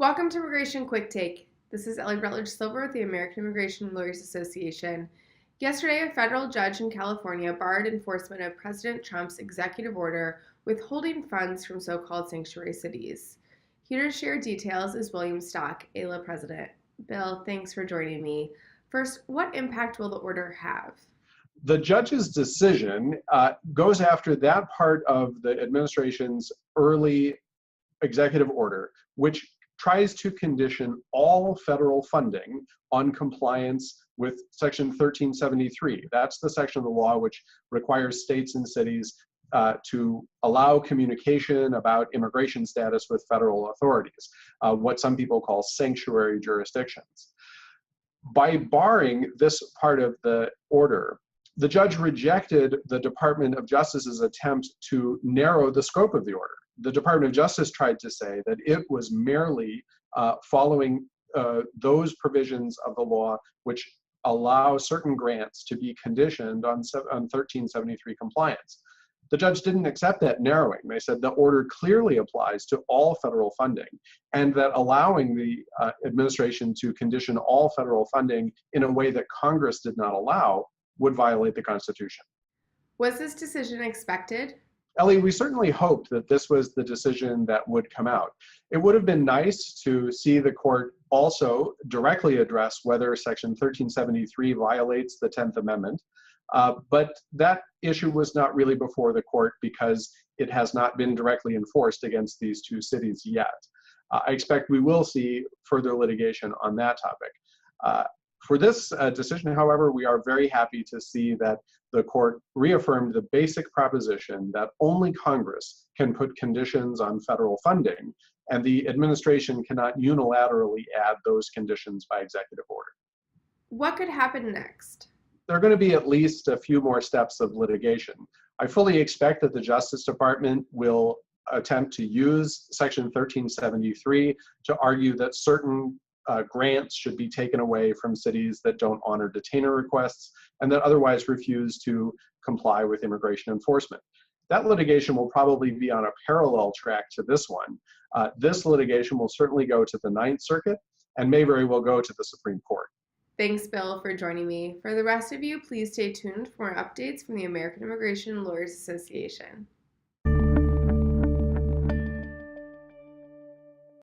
Welcome to Immigration Quicktake. This is Ellie Rutledge-Silver with the American Immigration Lawyers Association. Yesterday, a federal judge in California barred enforcement of President Trump's executive order withholding funds from so-called sanctuary cities. Here to share details is William Stock, AILA President. Bill, thanks for joining me. First, what impact will the order have? The judge's decision goes after that part of the administration's early executive order, which tries to condition all federal funding on compliance with Section 1373. That's the section of the law which requires states and cities to allow communication about immigration status with federal authorities, what some people call sanctuary jurisdictions. By barring this part of the order, the judge rejected the Department of Justice's attempt to narrow the scope of the order. The Department of Justice tried to say that it was merely following those provisions of the law which allow certain grants to be conditioned on 1373 compliance. The judge didn't accept that narrowing. They said the order clearly applies to all federal funding, and that allowing the administration to condition all federal funding in a way that Congress did not allow would violate the Constitution. Was this decision expected? Ellie, we certainly hoped that this was the decision that would come out. It would have been nice to see the court also directly address whether Section 1373 violates the 10th Amendment, but that issue was not really before the court because it has not been directly enforced against these two cities yet. I expect we will see further litigation on that topic. For this decision, however, we are very happy to see that the court reaffirmed the basic proposition that only Congress can put conditions on federal funding, and the administration cannot unilaterally add those conditions by executive order. What could happen next? There are going to be at least a few more steps of litigation. I fully expect that the Justice Department will attempt to use Section 1373 to argue that certain grants should be taken away from cities that don't honor detainer requests and that otherwise refuse to comply with immigration enforcement. That litigation will probably be on a parallel track to this one. This litigation will certainly go to the Ninth Circuit and may very well go to the Supreme Court. Thanks, Bill, for joining me. For the rest of you, please stay tuned for more updates from the American Immigration Lawyers Association.